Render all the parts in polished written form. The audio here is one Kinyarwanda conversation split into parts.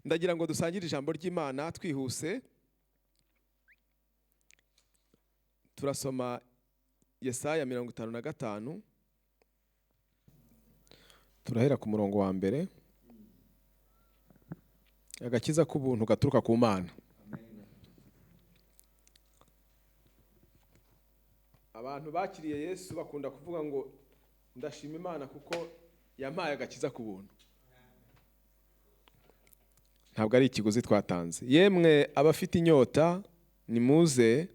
ndagira ngo dusangire ijambo ry'Imana twihuse. Turasoma Yesaya 55. Turahera ku murongo wa mbere. Agakiza k'ubuntu gaturuka ku Mana. Abantu bakiriye Yesu bakunda kuvuga ngo ndashima Imana kuko yampaye agakiza ku buntu. Ntabwo ari ikiguzi twatanze. Yemwe abafite inyota nimuze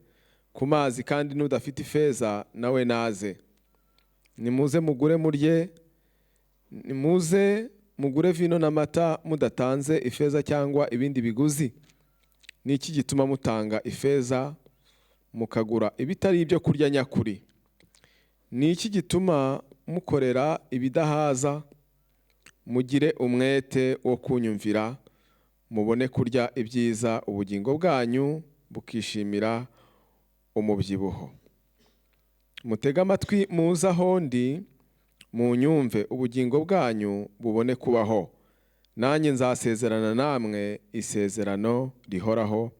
ku mazi, kandi n'udafite ifeza nawe naze. Nimuze mugure murye, nimuze mugure vino n'amata mudatanze ifeza cyangwa ibindi biguzi. Ni iki gituma mutanga ifeza mukagura ibitari ibyo kurya nyakuri? Ni iki gituma mukorera ibidahaza? Mugire umwete wo kunyumvira, mubone kurya ibyiza, ubugingo bwanyu bukishimira umubyibuho. Mutega amatwi muze aho ndi, munyumve, ubugingo bwanyu bubone kubaho. Nanjye nzasezerana namwe isezerano rihoraho,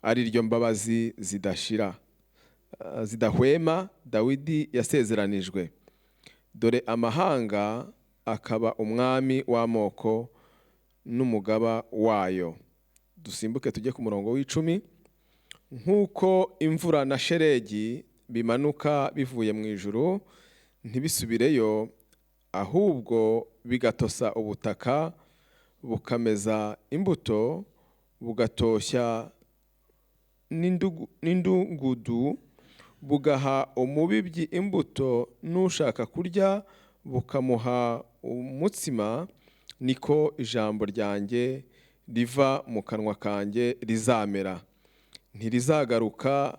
ari ryo mbabazi zidahwema Dawidi yasezeranijwe. Dore amahanga akaba umwami w'amoko n'umugaba wayo. Dusimbuke tujye ku murongo w'10. Nk'uko imvura na shelegi bimanuka bivuye mu ijuru ntibisubireyo, ahubwo bigatosa ubutaka bukameza imbuto, bugatoshya n'indungudu, bugaha umubibyi imbuto, n'ushaka kurya bukamuha umutsima, niko ijambo ryanjye riva mu kanwa kanjye rizamera. Ntirizagaruka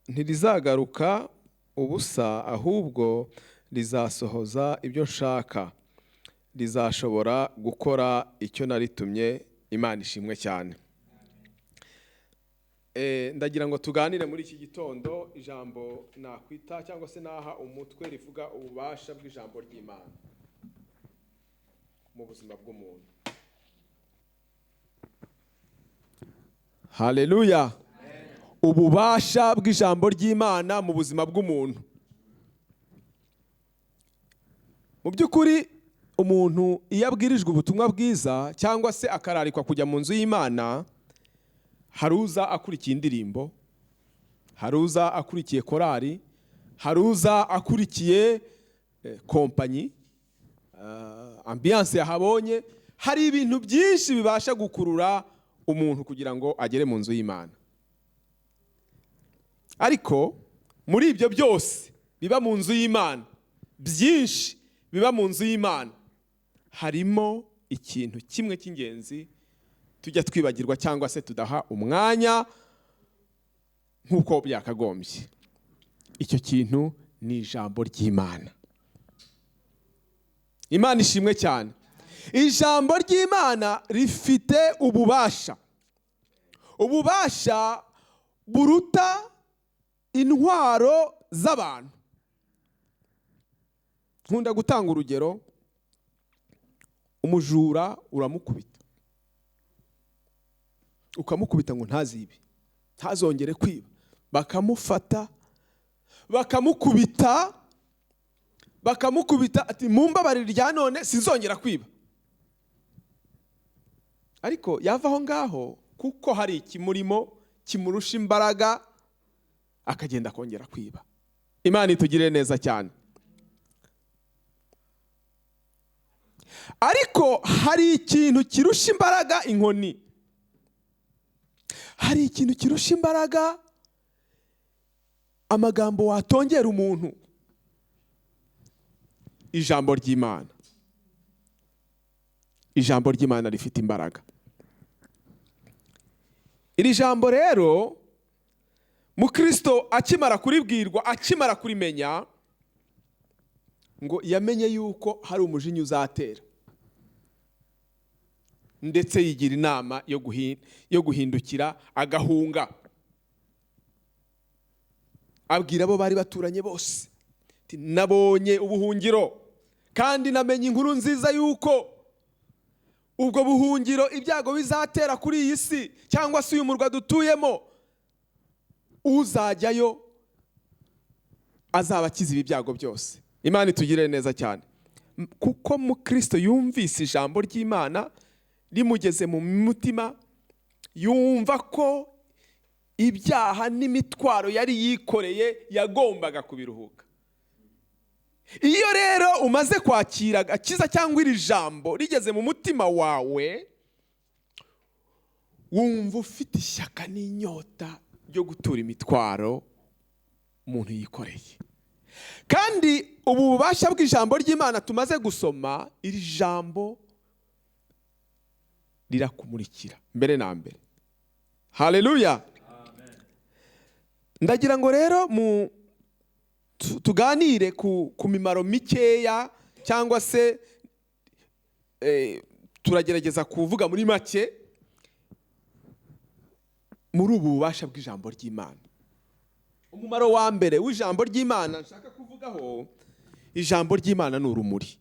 ntirizagaruka ubusa, ahubwo rizasohoza ibyo nshaka, rizashobora gukora icyo naritumye. Imana ishimwe cyane. Ndagira ngo tuganire muri iki gitondo ijambo nakwita cyangwa se naha umutwe rivuga ububasha bw'ijambo ry'Imana mu buzima bw'umuntu. Haleluya. Ububasha bw'ijambo ry'Imana mu buzima bw'umuntu. Mu by'ukuri umuntu iyo abwirijwe ubutumwa bwiza cyangwa se akararikwa kujya mu nzu y'Imana, hari uza akurikiye indirimbo, hari uza akurikiye korari, hari uza akurikiye kompanyi, ambiance yahabonye. Hari ibintu byinshi bibasha gukurura umuntu kugira ngo agere mu nzu y'Imana. Ariko muri ibyo byose biba mu nzu y'Imana, byinshi biba mu nzu y'Imana, harimo ikintu kimwe cy'ingenzi tujya twibagirwa cyangwa se tudaha umwanya nk'uko byakagombye. Icyo kintu ni ijambo ry'Imana. Imana ishimwe cyane. Ijambo ry'Imana rifite ububasha buruta intwaro z'abantu. Nkunda gutanga urugero. Umujura uramukubita, ukamukubita ngo ntazibe, ntazongere kwiba, bakamufata bakamukubita ati mumbabarire rya none sinzongera kwiba. Ariko yava aho ngaho kuko hari ikimurimo kimurusha imbaraga, akagenda kongera kwiba. Imana itugire neza cyane. Ariko hari ikintu kirusha imbaraga inkoni. Hari ikintu kirusha imbaraga amagambo watongera umuntu. Ijambo ry'Imana. Ijambo ry'Imana rifite imbaraga. Iri jambo rero Mukristo akimara kuribwirwa, akimara kurimenya, ngo yamenye yuko hari umujinya uzatera, ndetse yigira inama yo guhindukira agahunga. Abwira abo bari baturanye bose, nabonye ubuhungiro kandi namenye inkuru nziza yuko ubwo buhungiro ibyago bizatera kuri iyi si cyangwa se uyu murwa dutuyemo, uzajyayo azaba akiza ibi byago byose. Imana itugirire neza cyane, kuko mu Kristo yumvise ijambo ry'Imana rimugeze mu mutima, yumva ko ibyaha n'imitwaro yari yikoreye yagombaga kubiruhuka. Iyo rero umaze kwakira agakiza cyangwa iri jambo rigeze mu mutima wawe, wumva ufite ishyaka n'inyota ryo gutura imitwaro umuntu yikoreye. Kandi ubu bubasha bw'ijambo ry'Imana tumaze gusoma, iri jambo rirakumurikira mbere na mbere. Haleluya. Ndagira ngo rero tuganire ku mimaro mikeya, cyangwa se turagerageza kuvuga muri make muri ubu bubasha bw'ijambo ry'Imana. Umumaro wa mbere w'ijambo ry'Imana nshaka kuvugaho, ijambo ry'Imana ni urumuri,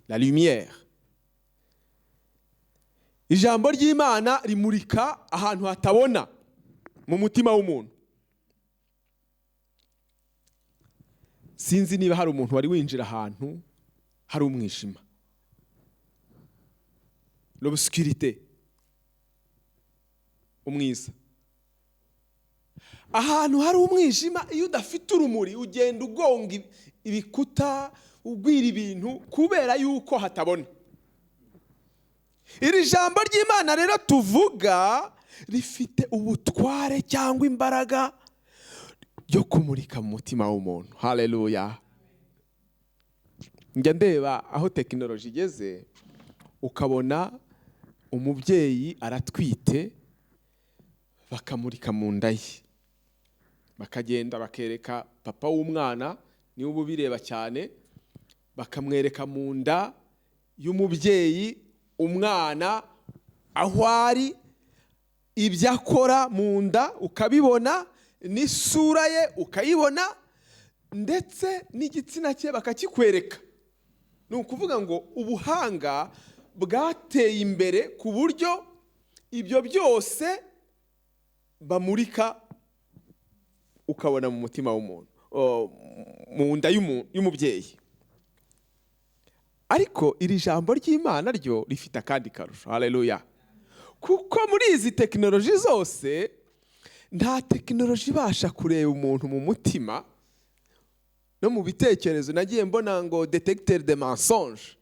la lumière. Ijambo ry'Imana rimurika ahantu hatabona mu mutima w'umuntu. Sinzi niba hari umuntu wari winjira ahantu hari umwijima, l'obscurité, umwiza. Ahantu hari umwijima, iyo udafite urumuri ugenda ugonga ibikuta, ugwira ibintu kubera yuko hatabona. Iri jambo ry'Imana rero tuvuga rifite ubutware cyangwa imbaraga yo kumurika mu mutima w'umuntu. Haleluya. Njya ndeba aho tekinoloji igeze, ukabona umubyeyi aratwite bakamurika mu nda ye, bakagenda bakereka papa w'umwana, niwe uba ubireba cyane, bakamwereka mu nda y'umubyeyi umwana aho ari, ibyo akora mu nda ukabibona, n'isura ye ukayibona, ndetse n'igitsina cye bakakikwereka. Ni ukuvuga ngo ubuhanga bwateye imbere ku buryo ibyo byose bamurika ukabona mu mutima w'umuntu, mu nda y'umubyeyi. Ariko iri jambo ry'Imana ryo rifite akandi karusho. Haleluya. Kuko muri izi tekinoloji zose, nta tekinoloji ibasha kureba umuntu mu mutima no mu bitekerezo. Nagiye mbona ngo detecteur de mensonge,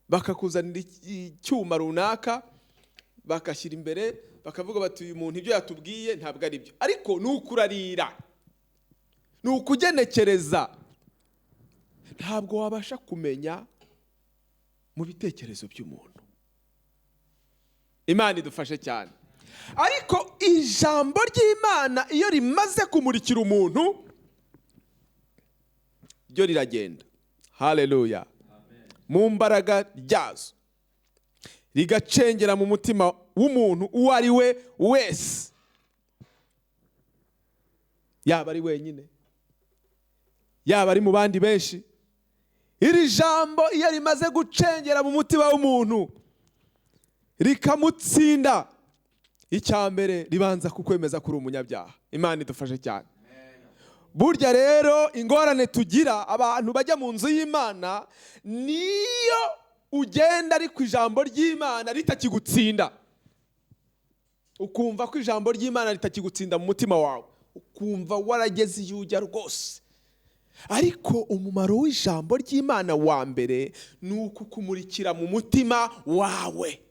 bakakuzanira icyuma runaka bakashyira imbere, bakavuga bati uyu muntu ibyo yatubwiye ntabwo ari byo, ariko ni ukurarira, ni ukugenekereza. Ntabwo wabasha kumenya mu bitekerezo by'umuntu. Imana idufashe cyane. Ariko ijambo ry'Imana iyo rimaze kumurikira umuntu, ryo riragenda. Haleluya. Mu mbaraga ryazo rigacengera mu mutima w'umuntu uwo ari we wese, yaba ari wenyine, yaba ari mu bandi benshi. Iri jambo iyo rimaze gucengera mu mutima w'umuntu rikamutsinda, icya mbere ribanza kukwemeza kuri umunyabyaha. Imana idufashe cyane. Burya rero ingorane tugira abantu bajya mu nzu y'Imana, niyo ugenda ariko ijambo ry'Imana ritakigutsinda, ukumva ko ijambo ry'Imana ritakigutsinda mu mutima wawe, ukumva warageze iyo ujya rwose. Ariko umumaro w'ijambo ry'Imana wa mbere ni ukukumurikira mu mutima wawe,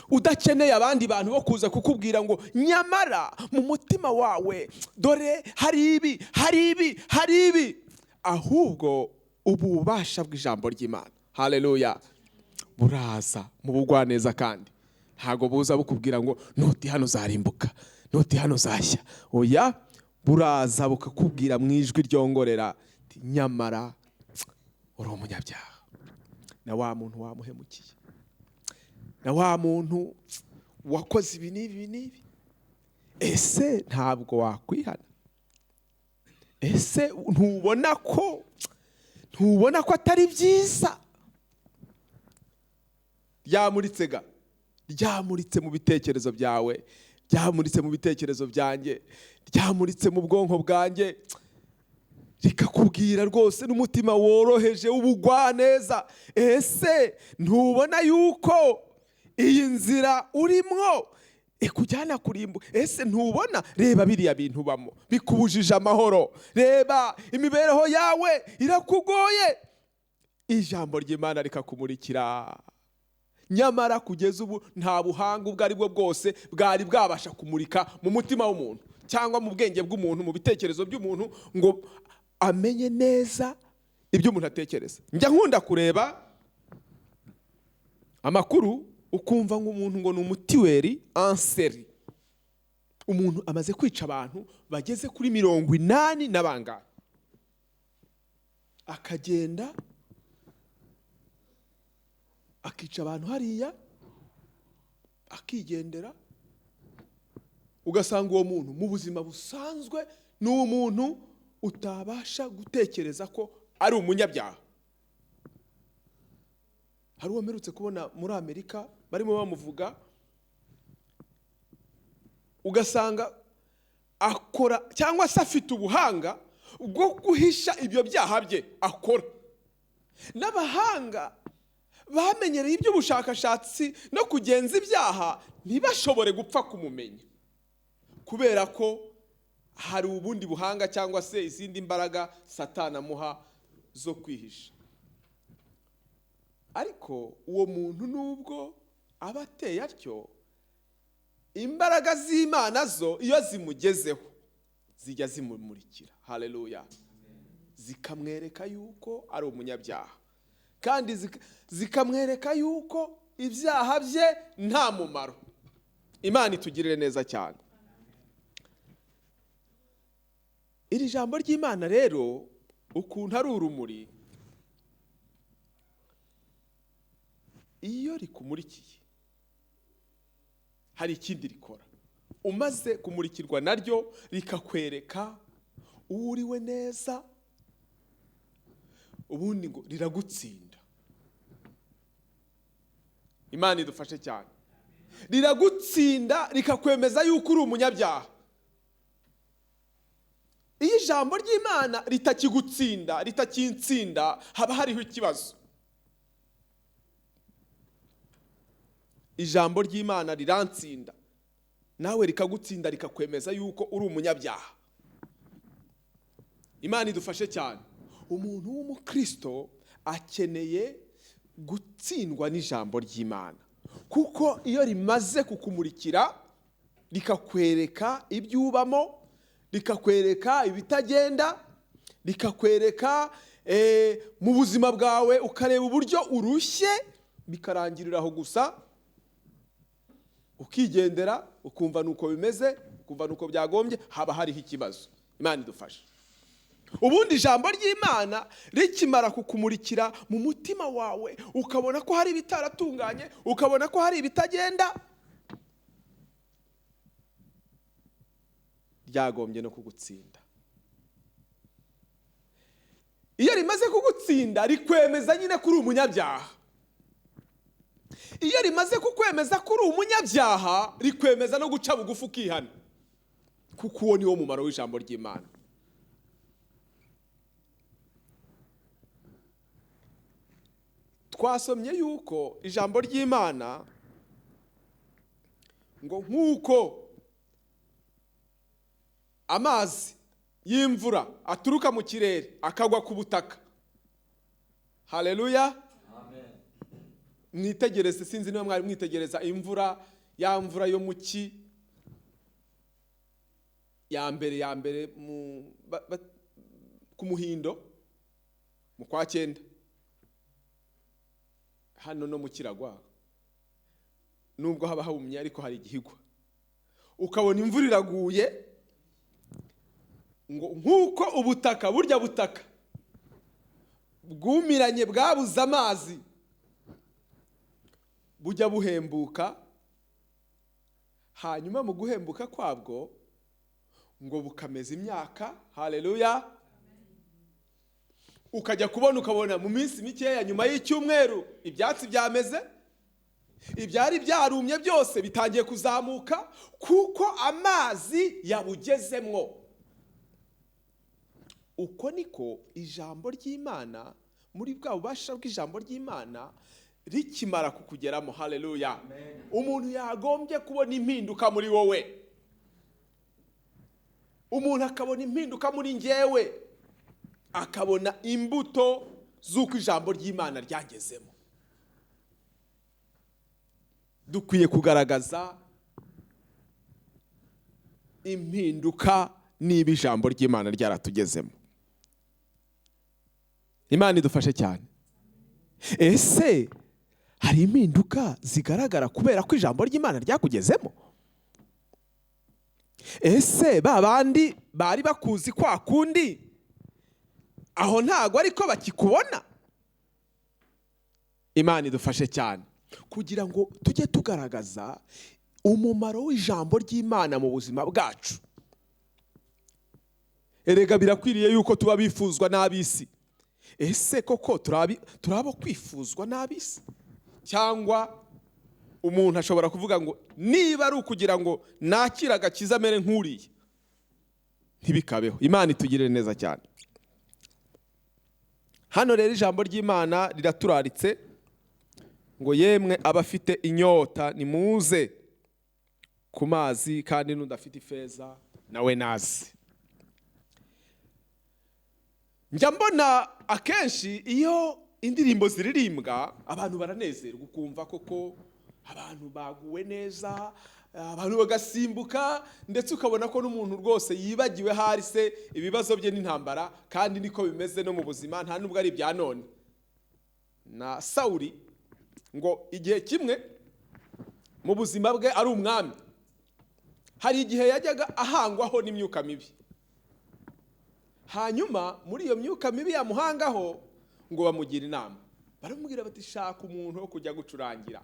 udakeneye abandi bantu bo kuza kukubwira ngo nyamara mu mutima wawe dore hari ibi, hari ibi, hari ibi. Ahubwo ububasha bw'ijambo ry'Imana, haleluya, buraza mu bugwaneza, kandi ntago buza bukubwira ngo nuti hano zarimbuka, nuti hano zashya. Oya, buraza bukakubwira mu ijwi ryongorera, nyamara uri umunyabyaha, na wa muntu wamuhemukiye, na wa muntu wakoze ibi n'ibi n'ibi. Ese ntabwo wakwihana? ese ntubona ko atari byiza? Ryamuritse ga, ryamuritse mu bitekerezo byawe, ryamuritse mu bitekerezo byanjye, ryamuritse mu bwonko bwanjye, rikakubwira rwose n'umutima woroheje w'ubugwaneza. Ese ntubona yuko iyi nzira urimwo ikujyana kurimbuka? Ese ntubona? Reba biriya bintu ubamo bikubujije amahoro, reba imibereho yawe irakugoye. Ijambo ry'Imana rikakumurikira. Nyamara kugeza ubu nta buhanga ubwo ari bwo bwose bwari bwabasha kumurika mu mutima w'umuntu cyangwa mu bwenge bw'umuntu, mu bitekerezo by'umuntu, ngo amenye neza ibyo umuntu atekereza. Njya nkunda kureba amakuru ukumva nk'umuntu ngo ni umutiweri anseri, umuntu amaze kwica abantu bageze kuri 80 n'abangahe, akagenda akica abantu hariya akigendera. Ugasanga uwo muntu mu buzima busanzwe ni umuntu utabasha gutekereza ko ari umunyabyaha. Hari uwo mperutse kubona muri Amerika barimo bamuvuga, ugasanga akora cyangwa se afite ubuhanga bwo guhisha ibyo byaha bye akora. N'abahanga bamenyereye iby'ubushakashatsi no kugenza ibyaha ntibashobore gupfa kumumenya, kubera ko hari ubundi buhanga cyangwa se izindi mbaraga Satani amuha zo kwihisha. Ariko uwo muntu nubwo aba ateye atyo, imbaraga z'Imana zo iyo zimugezeho zijya zimumurikira. Haleluya. Zikamwereka yuko ari umunyabyaha, kandi zikamwereka yuko ibyaha bye nta mumaro. Imana itugirire neza cyane. Iri jambo ry'Imana rero ukuntu ari urumuri, iyo rikumurikiye hari ikindi rikora. Umaze kumurikirwa naryo rikakwereka uwo uriwe neza, ubundi ngo riragutsinda. Imana idufashe cyane. Riragutsinda rikakwemeza yuko uri umunyabyaha. Iyo ijambo ry'Imana ritakigutsinda, ritakinsinda, haba hariho ikibazo. Ijambo ry'Imana rirantsinda, nawe rikagutsinda rikakwemeza yuko uri umunyabyaha. Imana idufashe cyane. Umuntu w'umukristo akeneye gutsindwa n'ijambo ry'Imana, kuko iyo rimaze kukumurikira rikakwereka ibyo ubamo, rikakwereka ibitagenda, rikakwereka mu buzima bwawe ukareba uburyo urushye, bikarangirira aho gusa, ukigendera, ukumva nuko bimeze, ukumva nuko byagombye, haba hariho ikibazo. Imana idufashe. Ubundi ijambo ry'Imana rikimara kukumurikira mu mutima wawe, ukabona ko hari ibitaratunganye, ukabona ko hari ibitagenda, ryagombye no kugutsinda. Iyo rimaze kugutsinda rikwemeza nyine kuri umunyabyaha. Iyo rimaze kukwemeza kuri umunyabyaha rikwemeza no guca bugufi ukihana, kuko uwo ni wo mumaro w'ijambo ry'Imana. Twasomye yuko ijambo ry'Imana ngo nk'uko amazi y'imvura aturuka mu kirere akagwa ku butaka. Haleluya. Amen. Mwitegereze, sinzi niba mwari mwitegereza imvura, ya mvura yo mu ki ya mbere ku Muhindo mu kwa 9, hano no mu Kiragwa, nubwo haba habumye ariko hari igihigwa, ukabona imvura iraguye, ngo nk'uko ubutaka, burya butaka bwumiranye bwabuze amazi bujya buhembuka, hanyuma mu guhembuka kwabwo ngo bukameza imyaka. Haleluya. ukajya ukabona mu minsi mikeya nyuma y'icyumweru ibyatsi byameze, ibyari byarumye byose bitangiye kuzamuka kuko amazi yabugezemwo. Uko niko ijambo ry'Imana, muri bwa bubasha bw'ijambo ry'Imana rikimara kukugeramo, haleluya, umuntu yagombye kubona impinduka muri wowe, umuntu akabona impinduka muri njyewe, akabona imbuto z'uko ijambo ry'Imana ryagezemo. Dukwiye kugaragaza impinduka niba ijambo ry'Imana ryaratugezemo. Imana idufashe cyane. Ese hari impinduka zigaragara kubera ko ijambo ry'Imana ryakugezemo? Ese babandi bari bakuzi kwa kundi aho ntago ariko bakikubona? Imana idufashe cyane kugira ngo tujye tugaragaza umumaro w'ijambo ry'Imana mu buzima bwacu. Erega birakwiriye yuko tuba bifuzwa n'ab'isi. Ese koko turabo kwifuzwa n'ab'isi? Cyangwa umuntu ashobora kuvuga ngo niba ari ukugira ngo nakira agakiza mere nk'uriye, ntibikabeho. Imana itugirire neza cyane. Hano rero ijambo ry'Imana riraturaritse ngo yemwe abafite inyota nimuze ku mazi, kandi n'udafite ifeza nawe nazi. Njya mbona akenshi iyo indirimbo ziririmbwa abantu baranezerwa, ukumva koko abantu baguwe neza, abantu bagasimbuka, ndetse ukabona ko n'umuntu rwose yibagiwe hari se ibibazo bye n'intambara, kandi niko bimeze no mu buzima, nta nubwo ari ibya none. Na Sawuli ngo igihe kimwe mu buzima bwe ari umwami, hari igihe yajyaga ahangwaho n'imyuka mibi. Hanyuma muri iyo myuka mibi yamuhangaho ngo bamugira inama, baramubwira bati shaka umuntu wo kujya gucurangira.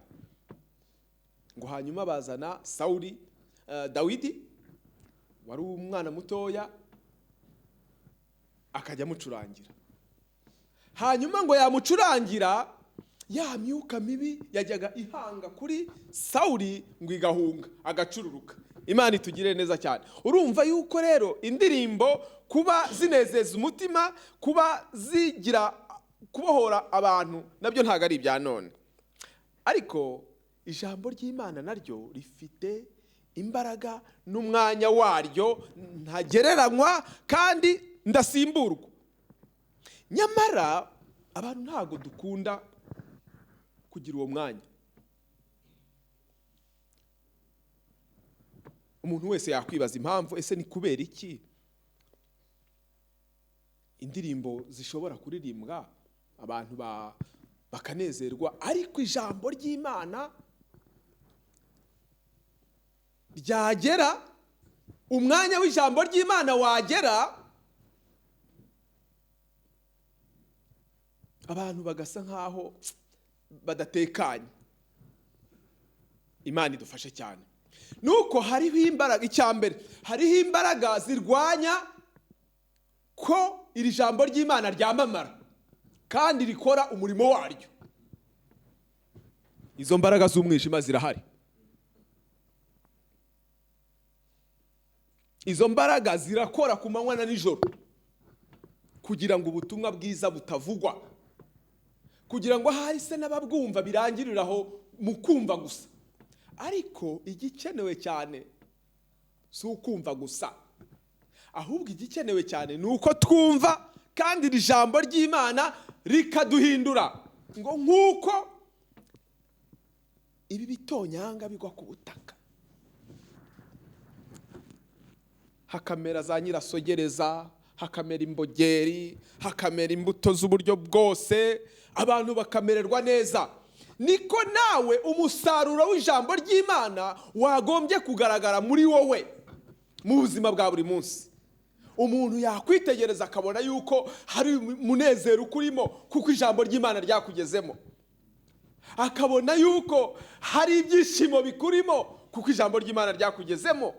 Ngo hanyuma bazana Sawuli, Dawidi wari umwana mutoya, akajya amucurangira. Hanyuma ngo yamucurangira, ya myuka mibi yajyaga ihanga kuri Sawuli ngo igahunga, agacururuka. Imana itugire neza cyane. Urumva yuko rero indirimbo kuba zinezeza umutima, kuba zigira kubohora abantu, nabyo ntago ari ibya none. Ariko ijambo ry'Imana naryo rifite imbaraga n'umwanya waryo ntagereranywa kandi ndasimburwa. Nyamara abantu ntago dukunda kugira uwo mwanya. Umuntu wese yakwibaza impamvu, ese ni kubera iki indirimbo zishobora kuririmbwa abantu bakanezerwa, ariko ijambo ry'Imana ryagera, umwanya w'ijambo ry'Imana wagera, abantu bagasa nkaho badatekanye. Imana idufashe cyane. Nuko hariho imbaraga, icyambere hariho imbaraga zirwanya ko iri jambo ry'Imana ryamamara kandi rikora umurimo waryo. Izo mbaraga z'umwijima zirahari. Izo mbaraga zirakora ku manywa na nijoro kugira ngo ubutumwa bwiza butavugwa, kugira ngo ahari se n'ababwumva birangiriraho mu kumva gusa. Ariko igikenewe cyane si ukumva gusa, ahubwo igikenewe cyane ni uko twumva kandi iri jambo ry'Imana rikaduhindura, ngo nk'uko ibi bitonyanga bigwa ku butaka hakamera za nyirasogereza, hakamera imbogeri, hakamera imbuto z'uburyo bwose, abantu bakamererwa neza, niko nawe umusaruro w'ijambo ry'Imana wagombye kugaragara muri wowe mu buzima bwa buri munsi. Umuntu yakwitegereza akabona yuko hari umunezero ukurimo kuko ijambo ry'Imana ryakugezemo, akabona yuko hari ibyishimo bikurimo kuko ijambo ry'Imana ryakugezemo,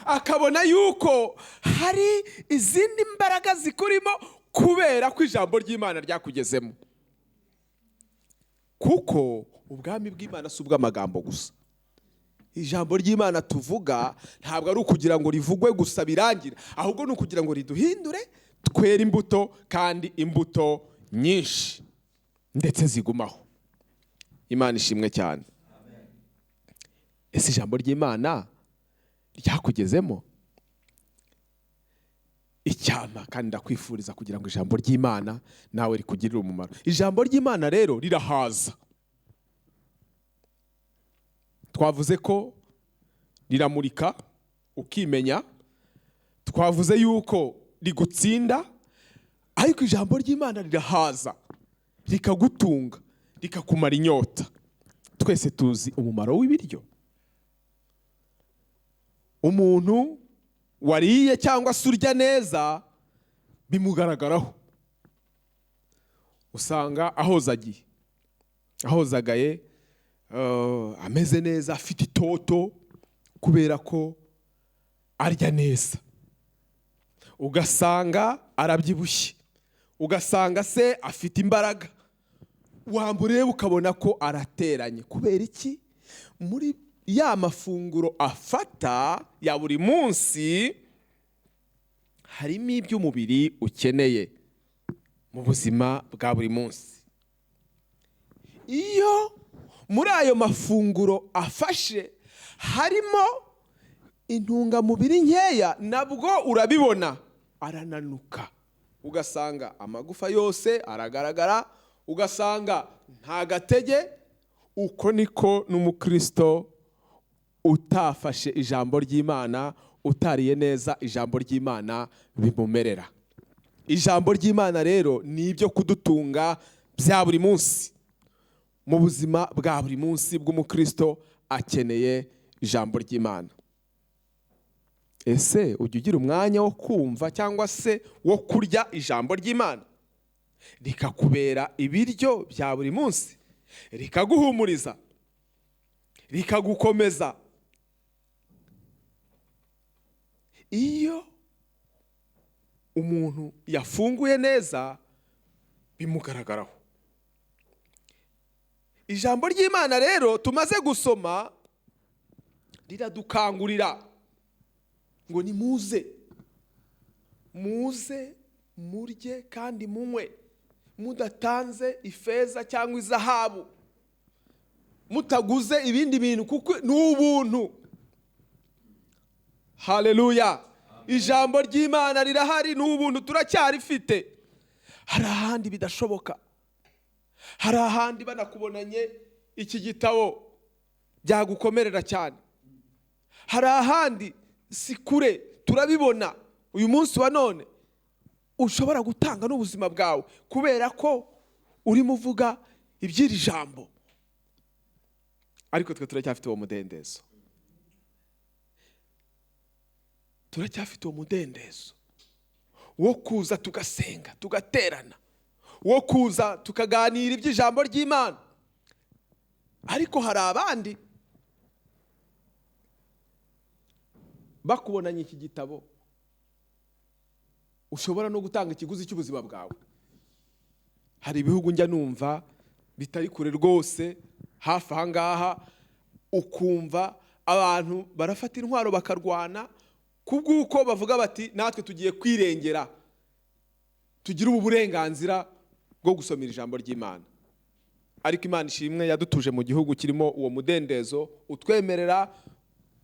akabona yuko hari izindi mbaraga zikurimo kubera ko ijambo ry'Imana ryakugezemo. Kuko ubwami bw'Imana si ubw'amagambo gusa. Ijambo ry'Imana tuvuga ntabwo ari ukugira ngo rivugwe gusa birangire, ahubwo ni ukugira ngo riduhindure twere imbuto, kandi imbuto nyinshi ndetse zigumaho. Imana ishimwe cyane. Ese ijambo ry'Imana ryakugezemo? Icyama kandi ndakwifuriza kugira ngo ijambo ry'Imana nawe rikugirire umumaro. Ijambo ry'Imana rero rirahaza. Twavuze ko riramurika ukimenya, twavuze yuko rigutsinda, ariko ijambo ry'Imana rirahaza, rikagutunga, rikakumara inyota. Twese tuzi umumaro w'ibiryo. Umuntu wariye cyangwa se urya neza bimugaragaraho. Usanga ahozagaye, ameze neza, afite itoto kubera ko arya neza. Ugasanga arabyibushye, ugasanga se afite imbaraga, wambureba ukabona ko arateranye. Kubera iki? Muri ya mafunguro afata ya buri munsi harimo iby'umubiri ukeneye mu buzima bwa buri munsi. Iyo muri ayo mafunguro afashe harimo intungamubiri nkeya, nabwo urabibona, arananuka. Ugasanga amagufa yose aragaragara, ugasanga nta gatege. Uko niko n'umukristo utafashe ijambo ry'Imana, utariye neza ijambo ry'Imana bimumerera. Ijambo ry'Imana rero ni ibyo kudutunga bya buri munsi. Mu buzima bwa buri munsi bw'umukristo akeneye ijambo ry'Imana. Ese ujya ugira umwanya wo kumva cyangwa se wo kurya ijambo ry'Imana? Rikakubera ibiryo bya buri munsi, rikaguhumuriza, rikagukomeza. Iyo umuntu yafunguye neza bimugaragaraho. Ijambo ry'Imana rero tumaze gusoma riradukangurira ngo nimuze murye kandi munywe, mudatanze ifeza cyangwa izahabu, mutaguze ibindi bintu, kuko ni ubuntu. Haleluya. Ijambo ry'Imana rirahari, ni ubuntu, turacyarifite. Hari ahandi bidashoboka, hari ahandi banakubonanye iki gitabo byagukomerera cyane, hari ahandi si kure, turabibona uyu munsi wa none. Ushobora gutanga n'ubuzima bwawe kubera ko urimo uvuga iby'iri jambo, ariko twe turacyafite uwo mudendezo. Turacyafite uwo mudendezo wo kuza tugasenga, tugaterana, wo kuza tukaganira iby'ijambo ry'Imana. Ariko hari abandi bakubonanye iki gitabo, ushobora no gutanga ikiguzi cy'ubuzima bwawe. Hari ibihugu njya numva bitari kure rwose, hafi aha ngaha, ukumva abantu barafata intwaro bakarwana kubw'uko bavuga bati natwe tugiye kwirengera, tugira ubu burenganzira bwo gusomera ijambo ry'Imana. Ariko Imana ishimwe yadutuje mu gihugu kirimo uwo mudendezo, utwemerera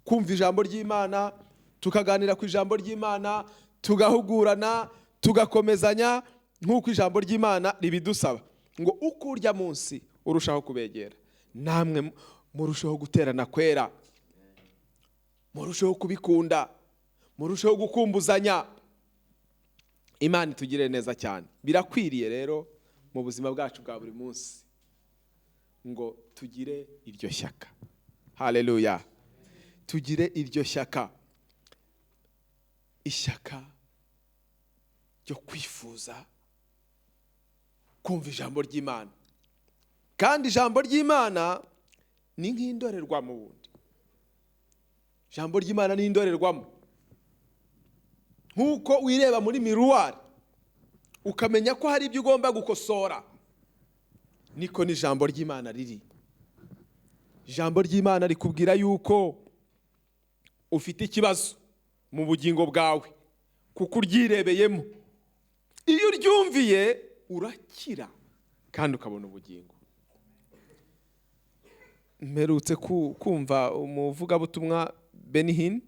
kumva ijambo ry'Imana, tukaganira ku ijambo ry'Imana, tugahugurana, tugakomezanya nk'uko ijambo ry'Imana ribidusaba, ngo uko urya munsi urushaho kubegera, namwe murushaho guterana kwera, murushaho kubikunda, murushaho gukumbuzanya. Imana itugire neza cyane. Birakwiriye rero mu buzima bwacu bwa buri munsi ngo tugire iryo shyaka. Haleluya. Tugire iryo shyaka, ishyaka ryo kwifuza kumva ijambo ry'Imana. Kandi ijambo ry'Imana ni nk'indorerwamo bundi. Ijambo ry'Imana ni indorerwamo. Nk'uko wireba muri miruwari ukamenya ko hari ibyo ugomba gukosora. Niko n'ijambo ry'Imana riri. Ijambo ry'Imana rikubwira yuko ufite ikibazo mu bugingo bwawe kuko uryirebeyemo. Iyo uryumviye urakira kandi ukabona ubugingo. Mperutse kumva umuvugabutumwa Benny Hinn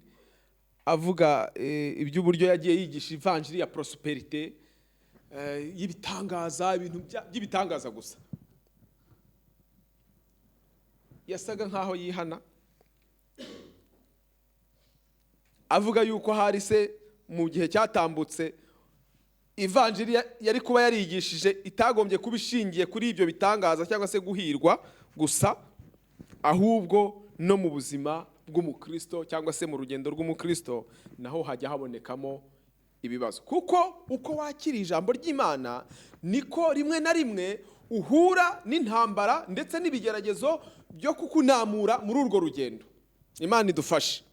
avuga iby'uburyo yagiye yigisha ivanjiri ya prosperite, y'ibitangaza, ibintu by'ibitangaza gusa. Yasaga nkaho yihana, avuga yuko hari se mu gihe cyatambutse ivanjiri yari kuba yarigishije itagombye kuba ishingiye kuri ibyo bitangaza cyangwa se guhirwa gusa, ahubwo no mu buzima bw'umukristo cyangwa se mu rugendo rw'umukristo naho hajya habonekamo ibibazo. Kuko uko wakira ijambo ry'Imana niko rimwe na rimwe uhura n'intambara ndetse n'ibigeragezo byo kukunamura muri urwo rugendo. Imana idufashe.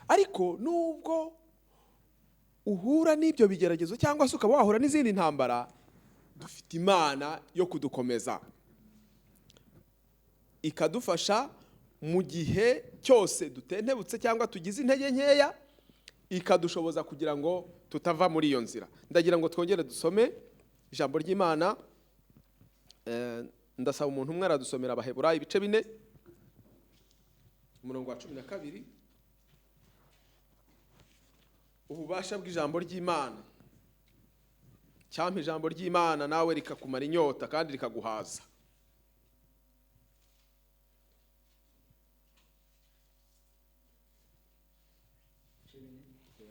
Ariko nubwo uhura n'ibyo bigeragezo cyangwa se ukaba wahura n'izindi ntambara, dufite Imana yo kudukomeza, ikadufasha mu gihe cyose dutentebutse cyangwa tugize intege nkeya, ikadushoboza kugira ngo tutava muri iyo nzira. Ndagira ngo twongere dusome ijambo ry'Imana. Ndasaba umuntu umwe aradusomera Abaheburayo ibice 4 umurongo wa 12. Ububasha bw'ijambo ry'Imana. Cyampa ijambo ry'Imana nawe rikakumara inyota kandi rikaguhaza.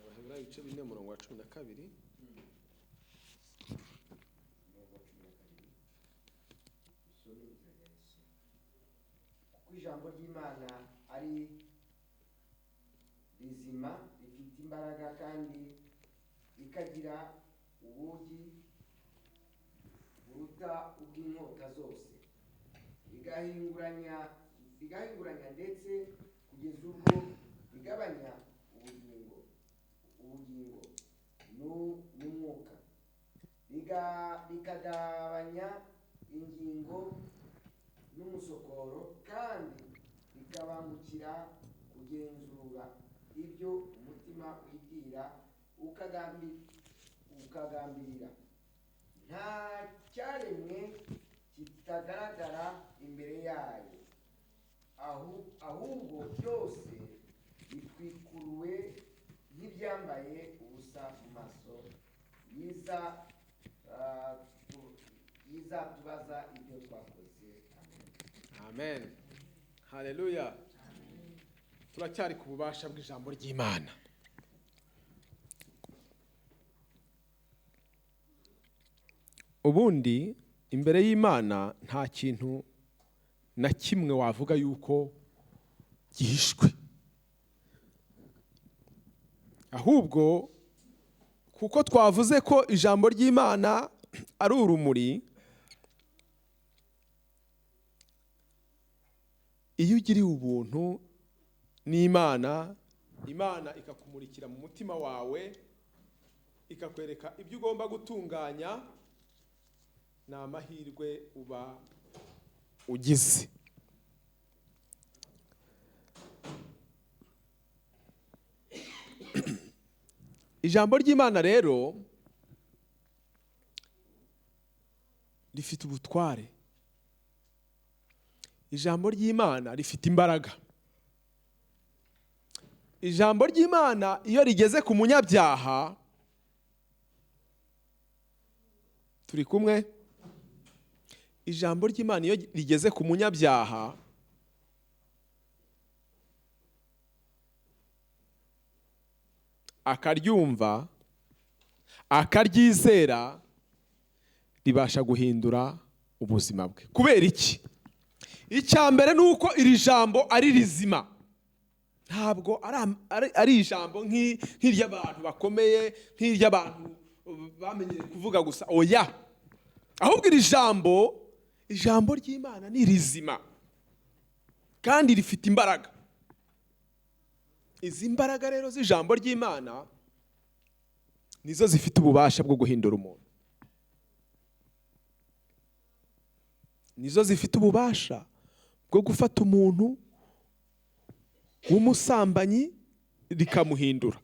Abaheburayo ibice 4 umurongo wa 12. Ijambo ry'Imana ari rizima, rifite imbaraga kandi rikagira ubugi buruta ubw'inkota zose, rigahinguranya ndetse kugeza ubwo rigabanya ubugingo n'umwuka, rikagabanya ingingo n'umusokoro, kandi rikabangukira kugenzura ibyo umutima wibwira ukagambirira. Nta cyaremwe kitagaragara imbere yayo, ahubwo byose bitwikuruwe nk'ibyambaye ubusa mu maso yizatubaza ibyo twakoze. Amen. Haleluya. Turacyari ku bubasha bw'ijambo ry'Imana. Ubundi imbere y'Imana nta kintu na kimwe wavuga yuko gihishwe, ahubwo kuko twavuze ko ijambo ry'Imana ari urumuri, iyo ugiriwe ubuntu n'Imana, Imana ikakumurikira mu mutima wawe, ikakwereka ibyo ugomba gutunganya, ni amahirwe uba ugize. Ijambo ry'Imana rero rifite ubutware. Ijambo ry'Imana rifite imbaraga. Ijambo ry'Imana iyo rigeze ku munyabyaha, turi kumwe? Ijambo ry'Imana iyo rigeze ku munyabyaha, akaryumva, akaryizera, ribasha guhindura ubuzima bwe. Kubera iki? Icya mbere ni uko iri jambo ari rizima. Ntabwo ari ijambo nk'iry'abantu bakomeye, nk'iry'abantu bamenyeye kuvuga gusa. Oya, ahubwo iri ijambo ry'Imana ni rizima kandi rifite imbaraga. Izi mbaraga rero z'ijambo ry'Imana nizo zifite ububasha bwo guhindura umuntu. nizo zifite ububasha bwo gufata umuntu w'umusambanyi rikamuhindura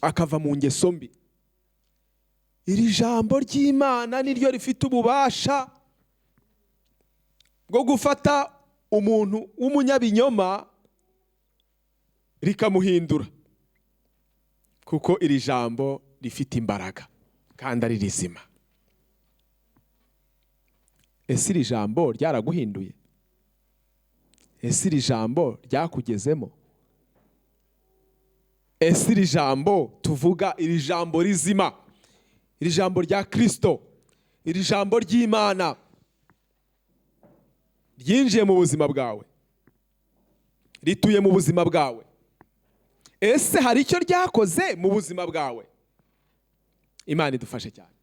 akava mu ngeso mbi. Iri jambo ry'Imana niryo rifite ububasha bwo gufata umuntu w'umunyabinyoma rikamuhindura, kuko iri jambo rifite imbaraga kandi ari rizima. Ese iri jambo ryaraguhinduye? Ese iri jambo ryakugezemo? Ese iri jambo tuvuga, iri jambo rizima, iri jambo rya Kristo, iri jambo ry'Imana ryinjiye mu buzima bwawe, rituye mu buzima bwawe, ese hari icyo ryakoze mu buzima bwawe? Imana idufashe cyane.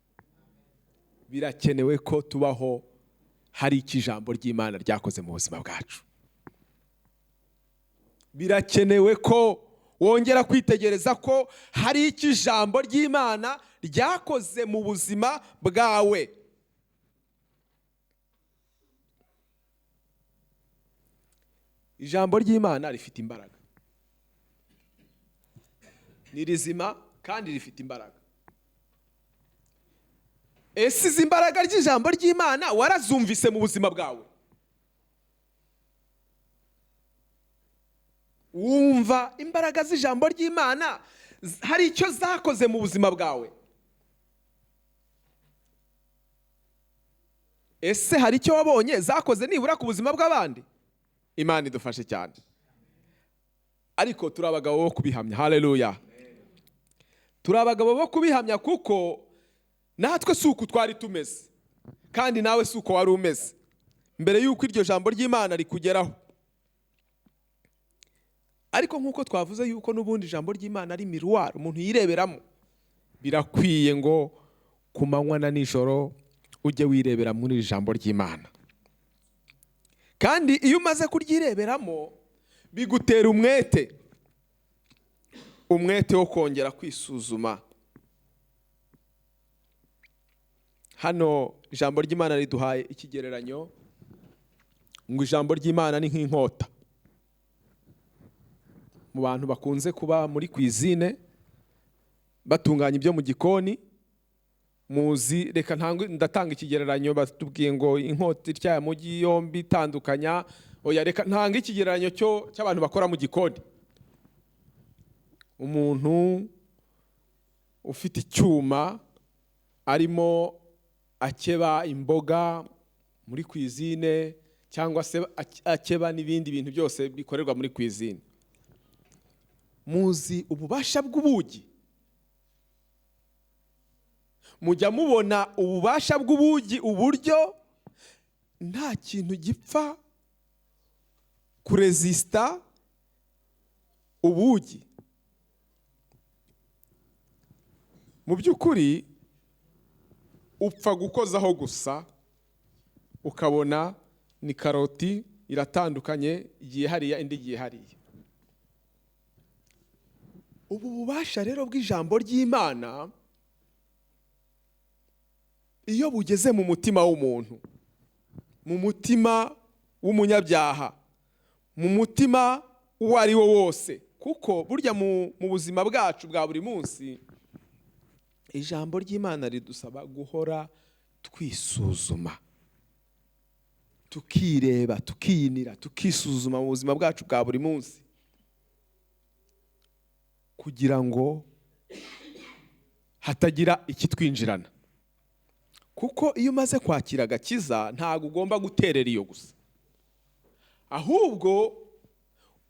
Birakenewe ko tubaho hari icyo ijambo ry'Imana ryakoze mu buzima bwacu. Birakenewe ko wongera kwitegereza ko hari icyo ijambo ry'Imana ryakoze mu buzima bwawe. Ijambo ry'Imana rifite imbaraga, ni rizima kandi rifite imbaraga. Ese izi imbaraga ry'ijambo ry'Imana warazumvise mu buzima bwawe? Wumva imbaraga z'ijambo ry'Imana hari icyo zakoze mu buzima bwawe? Ese hari icyo wabonye zakoze nibura ku buzima bw'abandi? Imana idufashe cyane. Ariko turi abagabo bo kubihamya. Haleluya. Turi abagabo bo kubihamya kuko natwe si uku twari tumeze, kandi nawe si uko wari umeze mbere y'uko iryo jambo ry'Imana rikugeraho. Ariko nk'uko twavuze yuko n'ubundi ijambo ry'Imana ari miruwari umuntu yireberamo, birakwiye ngo ku manywa na nijoro ujye wirebera muri iri jambo ry'Imana. Kandi iyo umaze kuryireberamo bigutera umwete wo kongera kwisuzuma. Hano ijambo ry'Imana riduhaye ikigereranyo ngo ijambo ry'Imana ni nk'inkota. Mu bantu bakunze kuba muri cuisine batunganya ibyo mu gikoni, muzi, reka ndatanga ikigereranyo, batubwiye ngo inkota ityaye mugi yombi itandukanya. Oya, reka ntanga ikigereranyo cy'abantu bakora mu gikoni. Umuntu ufite icyuma arimo akeba imboga muri cuisine, cyangwa se akeba n'ibindi bintu byose bikorerwa muri cuisine. Muzi ububasha bw'ubugi? Mujya mubona ububasha bw'ubugi uburyo nta kintu gipfa kurezista ubugi. Mu by'ukuri upfa gukozaho gusa ukabona ni karoti iratandukanye, igiye hariya indi igiye hariya. Ubu bubasha rero bw'ijambo ry'Imana iyo bugeze mu mutima w'umuntu, mu mutima w'umunyabyaha, mu mutima uwo ari wo wose, kuko burya mu buzima bwacu bwa buri munsi ijambo ry'Imana ridusaba guhora twisuzuma, tukireba, tukiyinira, tukisuzuma mu buzima bwacu bwa buri munsi, kugira ngo hatagira ikitwinjirana. Kuko iyo umaze kwakira agakiza ntabwo ugomba guterera iyo gusa, ahubwo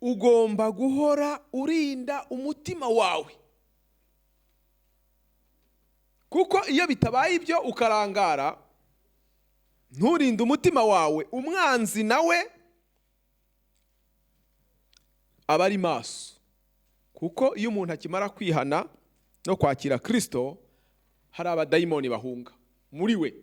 ugomba guhora urinda umutima wawe. Kuko iyo bitabaye ibyo ukarangara nturinde umutima wawe, umwanzi nawe aba ari maso. Kuko iyo umuntu akimara kwihana no kwakira Kristo, hari abadayimoni bahunga muri we.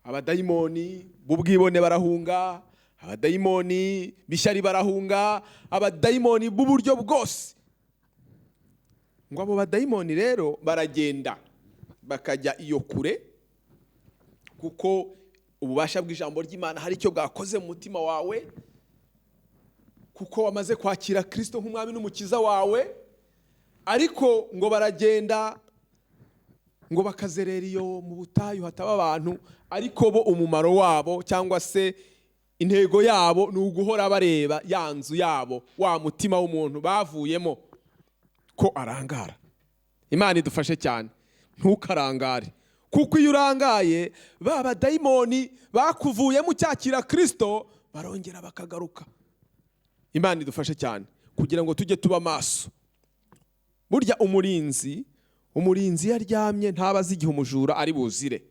Abadayimoni b'ubwibone barahunga, abadayimoni b'ishyari barahunga, abadayimoni b'uburyo bwose. Ngo abo badayimoni rero baragenda bakajya iyo kure kuko ububasha bw'ijambo ry'Imana hari icyo bwakoze mu mutima wawe, kuko wamaze kwakira Kristo nk'umwami n'umukiza wawe. Ariko ngo baragenda ngo bakazerera iyo mu butayu hataba abantu, ariko bo umumaro wabo cyangwa se intego yabo ni uguhora bareba ya nzu yabo, wa mutima w'umuntu bavuyemo ko arangara. Imana idufashe cyane, ntukarangare, kuko iyo urangaye ba badayimoni bakuvuyemo ucyakira Kristo barongera bakagaruka. Imana idufashe cyane kugira ngo tujye tuba maso. Burya umurinzi iyo aryamye ntabazi igihe umujura ari buzire.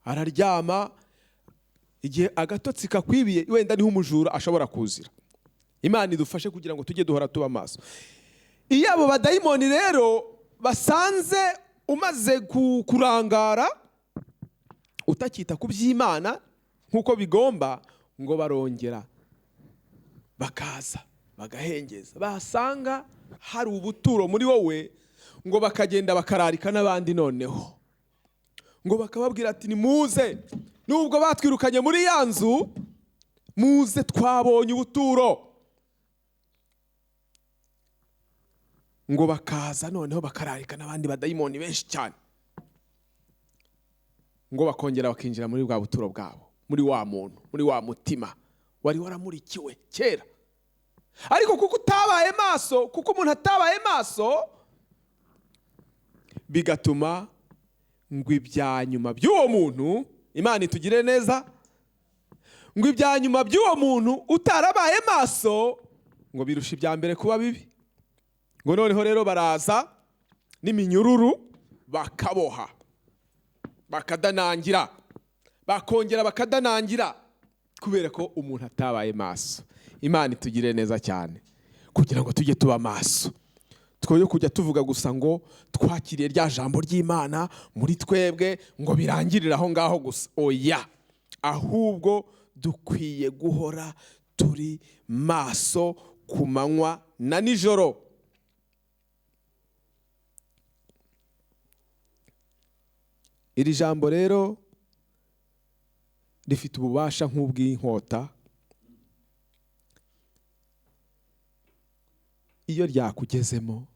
Araryama, igihe agatotsi kakwibiye wenda niho umujura ashobora kuzira. Imana idufashe kugira ngo tujye duhora tuba maso. Iyo abo badayimoni rero basanze umaze kurangara utakita ku by'Imana nk'uko bigomba, ngo barongera bakaza bagahengeza, basanga hari ubuturo muri wowe, ngo bakagenda bakararika n'abandi. Noneho ngo bakababwira ati nimuze, nubwo batwirukanye muri ya nzu, muze twabonye ubuturo. Ngo bakaza noneho bakararika n'abandi badayimoni benshi cyane, ngo bakongera bakinjira muri bwa buturo bwabo, muri wa muntu, muri wa mutima wari waramurikiwe kera. Ariko kuko utabaye maso, kuko umuntu atabaye maso, bigatuma ngo ibya nyuma by'uwo muntu, Imana itugire neza, ngo ibya nyuma by'uwo muntu utarabaye maso ngo birusha ibya mbere kuba bibi. Ngo noneho rero baraza n'iminyururu bakaboha, bakadanangira, bakongera bakadanangira, kubera ko umuntu atabaye maso. Imana itugire neza cyane kugira ngo tujye tuba maso, twoye kujya tuvuga gusa ngo twakiriye rya jambo ry'Imana muri twebwe ngo birangirire aho ngaho gusa. Oya, ahubwo dukwiye guhora turi maso ku manywa na nijoro. Iri jambo rero rifite ububasha nk'ubw'inkota. Iyo ryakugezemo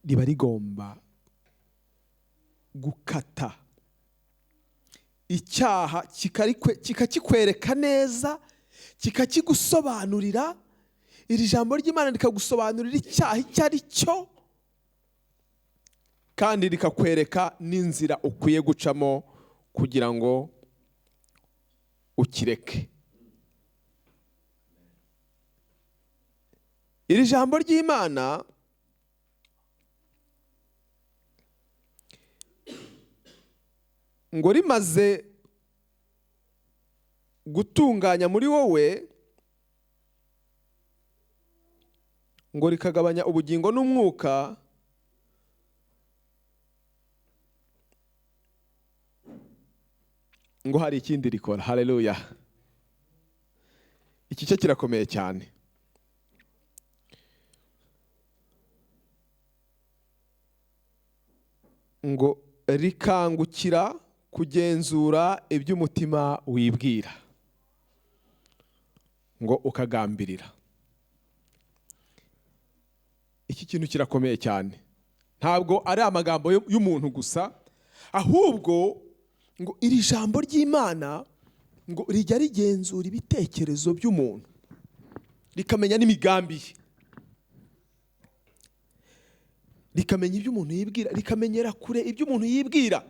riba rigomba gukata icyaha, kikakikwereka neza, kikakigusobanurira. Iri jambo ry'Imana rikagusobanurira icyaha icyo ari cyo, kandi rikakwereka n'inzira ukwiye gucamo kugira ngo ukireke. Iri jambo ry'Imana ngo rimaze gutunganya muri wowe, ngo rikagabanya ubugingo n'umwuka, ngo hari ikindi rikora. Haleluya! Iki cyo kirakomeye cyane. Ngo rikangukira kugenzura iby'umutima wibwira, ngo ukagambirira. Iki kintu kirakomeye cyane. Ntabwo ari amagambo y'umuntu gusa, ahubwo ngo iri jambo ry'Imana ngo rijya rigenzura ibitekerezo by'umuntu, rikamenya n'imigambi ye, rikamenya ibyo umuntu yibwira, rikamenyera kure ibyo umuntu yibwira.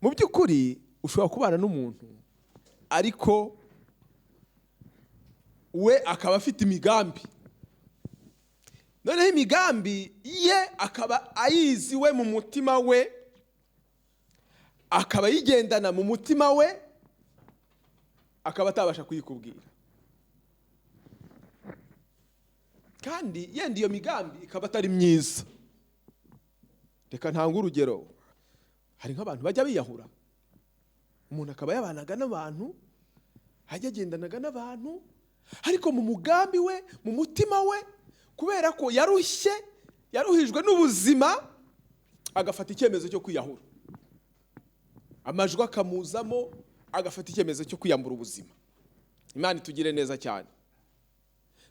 Mu by'ukuri ushobora kubana n'umuntu ariko we akaba afite imigambi, noneho imigambi ye akaba ayizi we mu mutima we, akaba yigendana mu mutima we, akaba atabasha kuyikubwira. Kandi yenda iyo migambi ikaba atari myiza. Reka ntange urugero. Hari nk'abantu bajya biyahura, umuntu akaba yabanaga n'abantu, ajya agendanaga n'abantu, ariko mu mugambi we, mu mutima we, kubera ko yaruhijwe n'ubuzima, agafata icyemezo cyo kwiyahura, amajwi akamuzamo agafata icyemezo cyo kwiyambura ubuzima. Imana itugire neza cyane.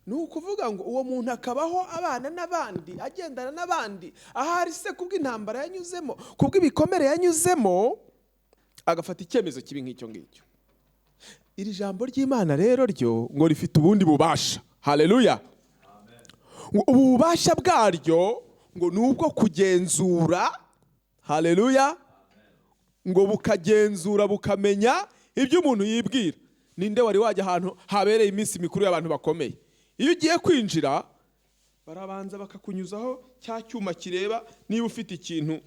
Ni ukuvuga ngo uwo muntu akabaho abana n'abandi, agendana n'abandi, ahari se kubw'intambara yanyuzemo, kubw'ibikomere yanyuzemo, agafata icyemezo kibi nk'icyo ngicyo. Iri jambo ry'Imana rero ryo ngo rifite ubundi bubasha. Haleluya. Ubu bubasha bwaryo ngo ni ubwo kugenzura. Haleluya. Ngo bukagenzura bukamenya ibyo umuntu yibwira. Ninde wari wajya ahantu habereye iminsi mikuru y'abantu bakomeye? Iyo ugiye kwinjira barabanza bakakunyuzaho cya cyuma kireba niba ufite ikintu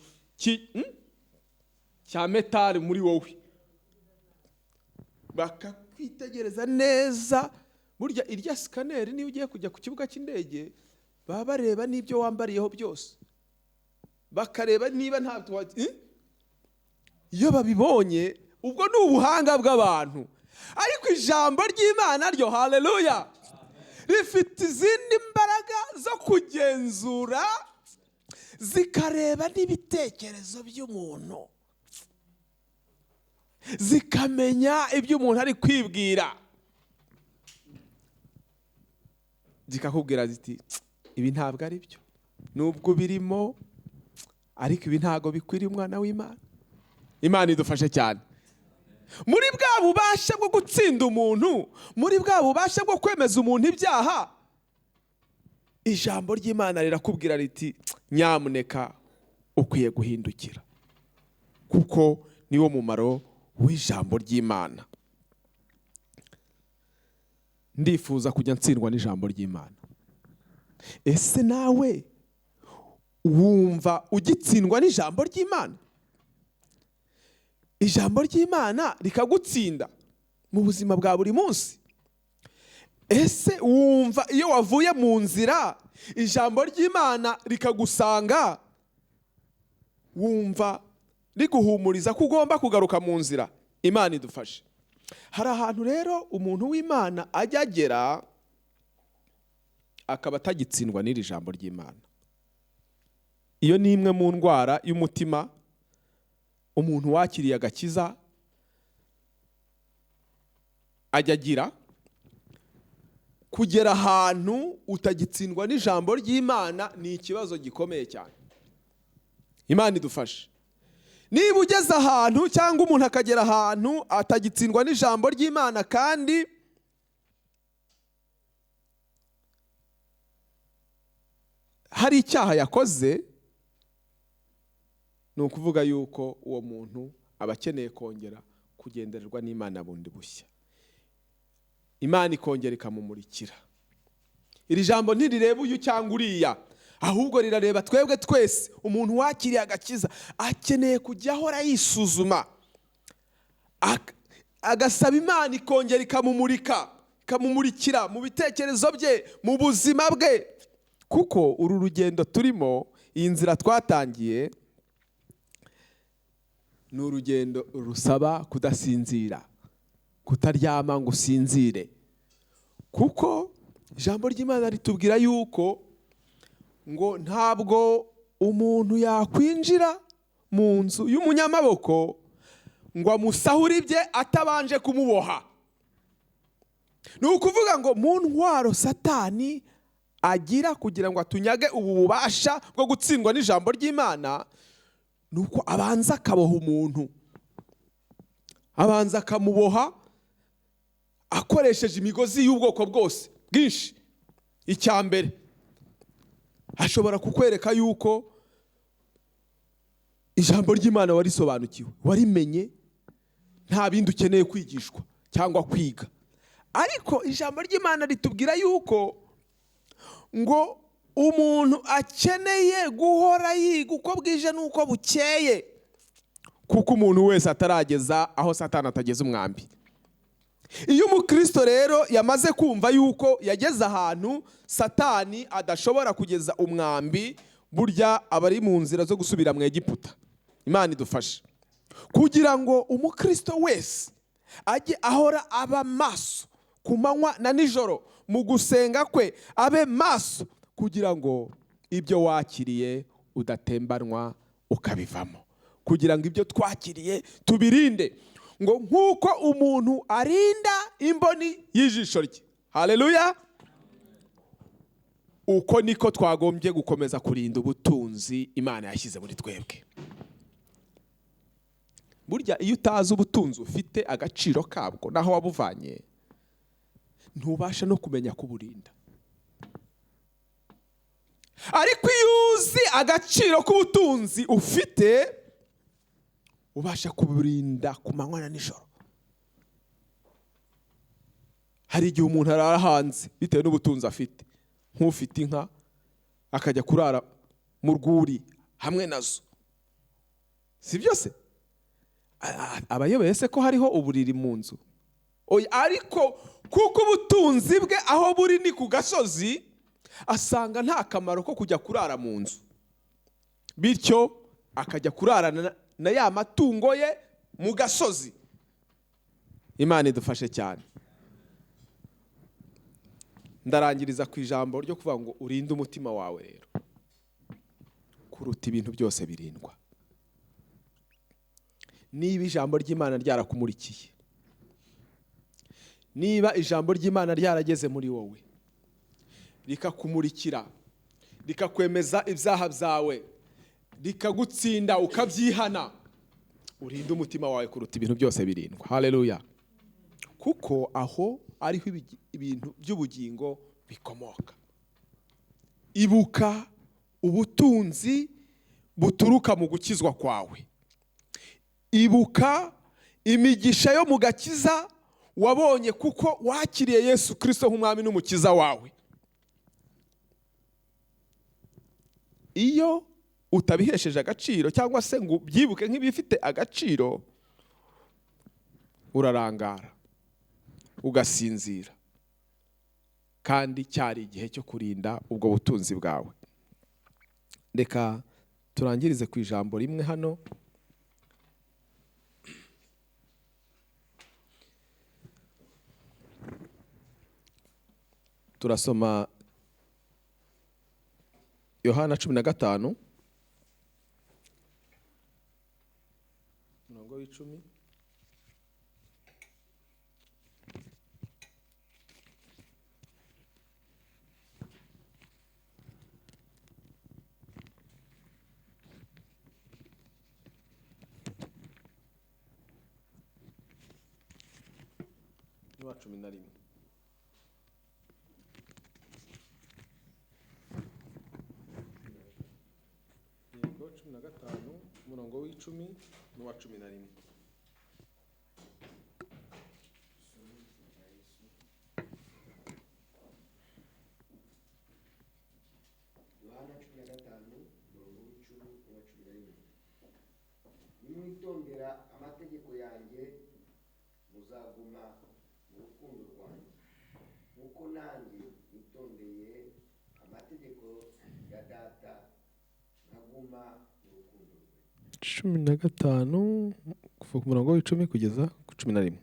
cya metali muri wowe, bakakwitegereza neza. Burya irya sikaneri niyo ugiye kujya ku kibuga cy'indege baba bareba n'ibyo wambariyeho byose, bakareba niba nta iyo babibonye ubwo ni ubuhanga bw'abantu. Ariko ijambo ry'Imana ryo, haleluya, rifite izindi mbaraga zo kugenzura, zikareba n'ibitekerezo by'umuntu, zikamenya ibyo umuntu ari kwibwira, zikakubwira ziti ibi ntabwo ari byo, nubwo birimo ariko ibi ntabwo bikwiriye umwana w'Imana. Imana idufashe cyane. Muri bwa bubasha bwo gutsinda umuntu, muri bwa bubasha bwo kwemeza umuntu ibyaha, ijambo ry'Imana rirakubwira riti nyamuneka ukwiye guhindukira, kuko niwo mumaro w'ijambo ry'Imana. Ndifuza kujya ntsindwa n'ijambo ry'Imana. Ese nawe wumva ugitsindwa n'ijambo ry'Imana? Ijambo ry'Imana rikagutsinda mu buzima bwa buri munsi? Ese wumva iyo wavuye mu nzira ijambo ry'Imana rikagusanga, wumva riguhumuriza ko ugomba kugaruka mu nzira? Imana idufashe. Hari ahantu rero umuntu w'Imana ajya agera akaba atagitsindwa n'iri jambo ry'Imana. Iyo ni imwe mu ndwara y'umutima umuntu wakiriye agakiza ajya agira. Kugera ahantu utagitsindwa n'ijambo ry'Imana ni ikibazo gikomeye cyane. Imana idufashe. Niba ugeze ahantu cyangwa umuntu akagera ahantu atagitsindwa n'ijambo ry'Imana kandi hari icyaha yakoze, ni ukuvuga yuko uwo muntu aba akeneye kongera kugendererwa n'Imana bundi bushya. Imana ikongera ikamumurikira. Iri jambo ntirireba uyu cyangwa uriya, ahubwo rirareba twebwe twese. Umuntu wakiriye agakiza akeneye kujya ahora yisuzuma, agasaba Imana ikongera ikamumurikira mu bitekerezo bye, mu buzima bwe. Kuko uru rugendo turimo, iyi nzira twatangiye, ni urugendo rusaba kudasinzira, kutaryama ngo usinzire. Kuko ijambo ry'Imana ritubwira yuko ngo ntabwo umuntu yakwinjira mu nzu y'umunyamaboko ngo amusahure ibye atabanje kumuboha. Ni ukuvuga ngo mu ntwaro Satani agira kugira ngo atunyage ubu bubasha bwo gutsindwa n'ijambo ry'Imana, nuko abanza akaboha umuntu, abanza akamuboha akoresheje imigozi y'ubwoko bwose bwinshi. Icya mbere, ashobora kukwereka yuko ijambo ry'Imana warisobanukiwe, warimenye, nta bindi ukeneye kwigishwa cyangwa kwiga. Ariko ijambo ry'Imana ritubwira yuko ngo umuntu akeneye guhora yiga uko bwije n'uko bukeye, kuko umuntu wese atarageza aho Satani atageze umwambi. Iyo umukristo rero yamaze kumva yuko yageze ahantu Satani adashobora kugeza umwambi, burya aba ari mu nzira zo gusubira mu Egiputa. Imana idufashe. Kugira ngo umukristo wese ajye ahora aba maso ku manywa na nijoro, mu gusenga kwe abe maso, kugira ngo ibyo wakiriye udatembanwa ukabivamo, kugira ngo ibyo twakiriye tubirinde, ngo nk'uko umuntu arinda imboni y'ijisho rye. Haleluya! Uko niko twagombye gukomeza kurinda ubutunzi Imana yashyize muri twebwe. Burya iyo utazi ubutunzi ufite agaciro kabwo naho wabuvanye, ntubasha no kumenya kuburinda. Ariko iyo uzi agaciro k'ubutunzi ufite, ubasha kuburinda ku manywa na nijoro. Hari igihe umuntu arara hanze bitewe n'ubutunzi afite, nk'ufite inka akajya kurara mu rwuri hamwe nazo, si byose abayobeye se ko hariho uburiri mu nzu? Oya, ariko kuko ubutunzi bwe aho buri ni ku gasozi, asanga nta kamaro ko kujya kurara mu nzu, bityo akajya kurarana na ya matungo ye mu gasozi. Imana idufashe cyane. Ndarangiriza ku ijambo ryo kuvuga ngo urinde umutima wawe rero kuruta ibintu byose birindwa. Niba ijambo ry'Imana ryarakumurikiye, niba ijambo ry'Imana ryarageze muri wowe, rikakumurikira, rikakwemeza ibyaha byawe, rikagutsinda ukabyihana, urinde umutima wawe kuruta ibintu byose birindwa. Haleluya! Kuko aho ariho ibintu by'ubugingo bikomoka. Ibuka ubutunzi buturuka mu gukizwa kwawe. Ibuka imigisha yo mu gakiza wabonye kuko wakiriye Yesu Kristo nk'umwami n'umukiza wawe. Iyo utabihesheje agaciro cyangwa se ngo byibuke nk'ibifite agaciro, urarangara ugasinzira, kandi cyari igihe cyo kurinda ubwo butunzi bwawe. Reka turangirize ku ijambo rimwe hano. Turasoma Yohana 15 umurongo w'icumi. N'uwa 11. Yego 15 umurongo w'icumi n'uwa 11. Yohana 15 umurongo w'icumi n'uwa 11. Nimwitondera amategeko yanjye, muzaguma mu rukundo rwanjye, nk'uko nanjye nitondeye amategeko ya Data, nkaguma mu rukundo rwe. 15 kuva ku murongo w'icumi kugeza ku 11.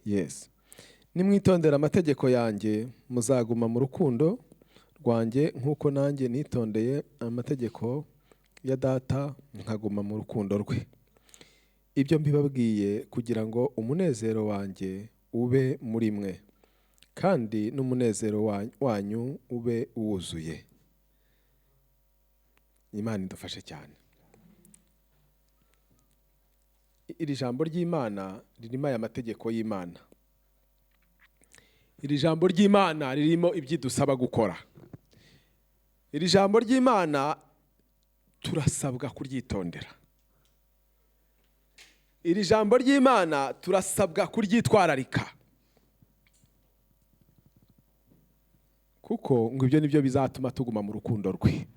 Yes. Nimwitondera amategeko yanjye, muzaguma mu rukundo rwanjye, nk'uko nanjye nitondeye amategeko ya Data, nkaguma mu rukundo rwe. Ibyo mbibabwiye kugira ngo umunezero wanjye ube muri mwe, kandi n'umunezero wanyu ube wuzuye. Imana idufashe cyane. Iri jambo ry'Imana ririmo aya mategeko y'Imana. Iri jambo ry'Imana ririmo ibyidusaba gukora. Iri jambo ry'Imana turasabwa kuryitondera. Iri jambo ry'Imana turasabwa kuryitwararika, kuko ngo ibyo nibyo bizatuma tuguma mu rukundo rwe.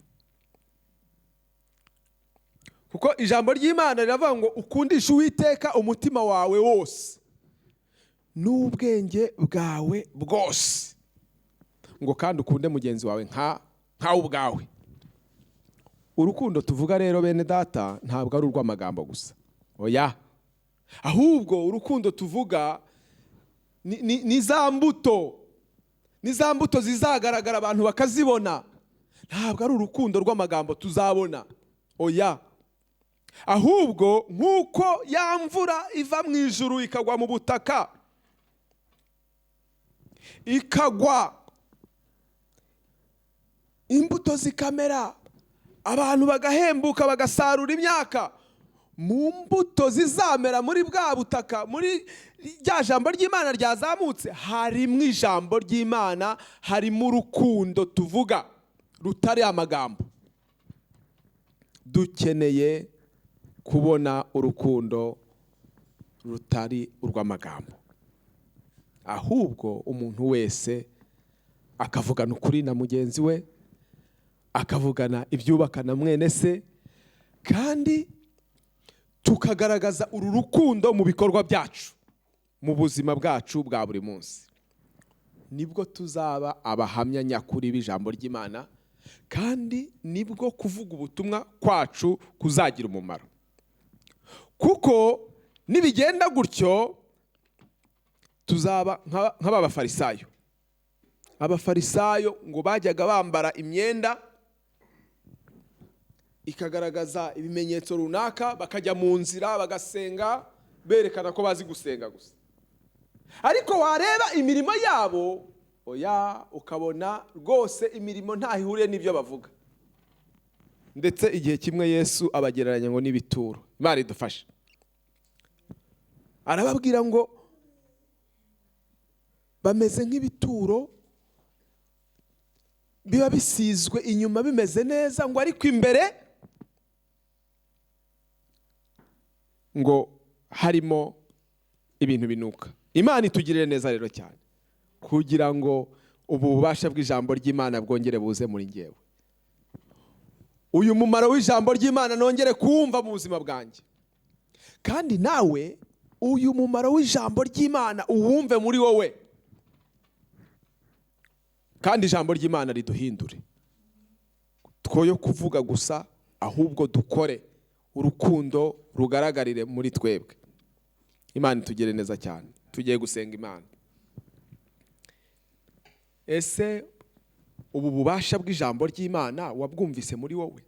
Kuko ijambo ry'Imana riravuga ngo ukundishe Uwiteka umutima wawe wose n'ubwenge bwawe bwose, ngo kandi ukunde mugenzi wawe nkawe ubwawe. Urukundo tuvuga rero bene data ntabwo ari urw'amagambo gusa, oya, ahubwo urukundo tuvuga ni za mbuto, ni za mbuto zizagaragara abantu bakazibona. Ntabwo ari urukundo rw'amagambo tuzabona, oya, ahubwo nk'uko ya mvura iva mu ijuru ikagwa mu butaka, ikagwa imbuto zikamera, abantu bagahembuka bagasarura imyaka, mu mbuto zizamera muri bwa butaka, muri rya jambo ry'Imana ryazamutse, harimo ijambo ry'Imana, harimo urukundo tuvuga rutari amagambo. Dukeneye kubona urukundo rutari urw'amagambo, ahubwo umuntu wese akavugana ukuri na mugenzi we, akavugana ibyubaka na mwene se, kandi tukagaragaza uru rukundo mu bikorwa byacu, mu buzima bwacu bwa buri munsi. Nibwo tuzaba abahamya nyakuri b'ijambo ry'Imana, kandi nibwo kuvuga ubutumwa kwacu kuzagira umumaro. Kuko nibigenda gutyo tuzaba nk'aba bafarisayo. Abafarisayo ngo bajyaga bambara imyenda ikagaragaza ibimenyetso runaka, bakajya mu nzira bagasenga berekana ko bazi gusenga gusa, ariko wareba imirimo yabo oya, ukabona rwose imirimo ntaho ihuriye n'ibyo bavuga. Ndetse igihe kimwe Yesu abagereranya ngo n'ibituro. Imana idufashe. Arababwira ngo bameze nk'ibituro biba bisizwe inyuma bimeze neza, ngo ariko imbere ngo harimo ibintu binuka. Imana itugirire neza rero cyane, kugira ngo ubu bubasha bw'ijambo ry'Imana bwongere buze muri njyewe. Uyu mumaro w'ijambo ry'Imana nongere kuwumva mu buzima bwanjye, kandi nawe uyu mumaro w'ijambo ry'Imana uwumve muri wowe, kandi ijambo ry'Imana riduhindure. Twoye kuvuga gusa, ahubwo dukore, urukundo rugaragarire muri twebwe. Imana itugire neza cyane. Tugiye gusenga Imana. Ese ubu bubasha bw'ijambo ry'Imana wabwumvise muri wowe?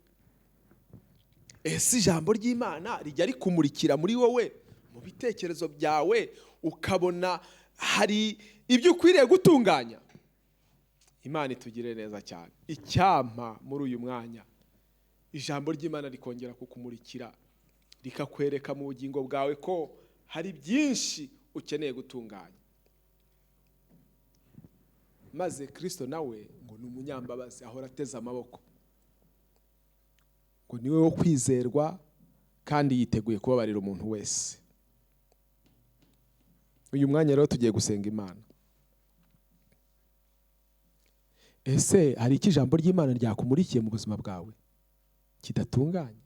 Ese ijambo ry'Imana rijya rikumurikira muri wowe, mu bitekerezo byawe, ukabona hari ibyo ukwiriye gutunganya? Imana itugire neza cyane. Icyampa muri uyu mwanya ijambo ry'Imana rikongera kukumurikira, rikakwereka mu bugingo bwawe ko hari byinshi ukeneye gutunganya. Maze Kristo nawe ngo ni umunyambabazi, ahora ateze amaboko, ngo niwe wo kwizerwa, kandi yiteguye kubabarira umuntu wese. Uyu mwanya rero tugiye gusenga Imana. Ese hari iki ijambo ry'Imana ryakumurikiye mu buzima bwawe kidatunganye?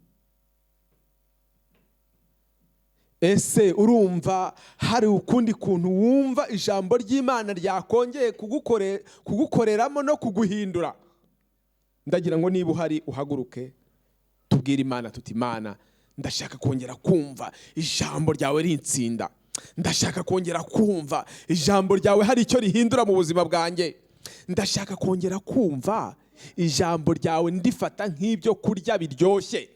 Ese urumva hari ukundi kuntu wumva ijambo ry'Imana ryakongeye kugukoreramo no kuguhindura? Ndagira ngo niba uhari uhaguruke, tubwire Imana tuti, Imana ndashaka kongera kumva ijambo ryawe rinsinda, ndashaka kongera kumva ijambo ryawe hari icyo rihindura mu buzima bwanjye, ndashaka kongera kumva ijambo ryawe ndifata nk'ibyo kurya biryoshye,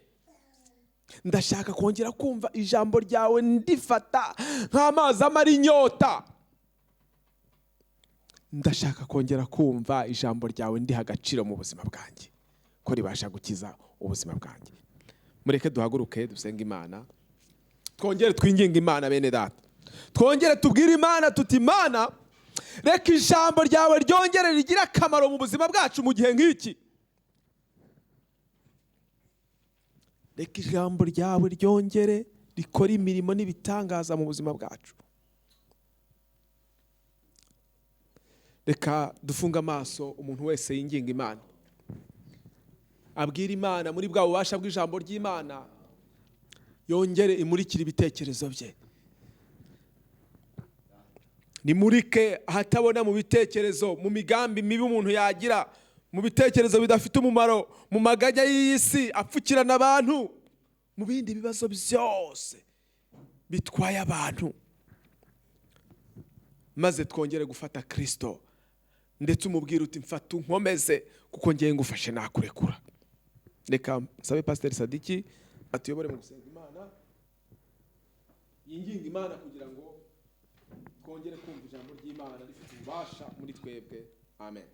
ndashaka kongera kumva ijambo ryawe ndifata nk'amazi amara inyota, ndashaka kongera kumva ijambo ryawe ndiha agaciro mu buzima bwanjye, ko ribasha gukiza ubuzima bwanjye. Mureke duhaguruke dusenga Imana, twongere twinginga Imana bene data, twongere tubwire Imana tuti, Imana reka ijambo ryawe ryongere rigira akamaro mu buzima bwacu mu gihe nk'iki. Reka ijambo ryawe ryongere rikora imirimo n'ibitangaza mu buzima bwacu. Reka dufunga amaso, umuntu wese yinginga Imana, abwira Imana muri bwa bubasha bw'ijambo ry'Imana, yongere imurikire ibitekerezo bye. Nimurike ahatabona mu bitekerezo, mu migambi mibi umuntu yagira, mu bitekerezo bidafite umumaro, mu maganya y'isi apfukirana abantu, mu bindi bibazo byose bitwaye abantu. Maze twongere gufata Kristo, ndetse umubwire uti, mfata unkomeze kuko ngiye ngufashe nakurekura. Reka nsabe Pastor Sadiki atuyobore mu gusenga Imana. yinginga Imana kugira ngo twongere kumva ijambo ry'Imana rifite ububasha muri twebwe. Amen.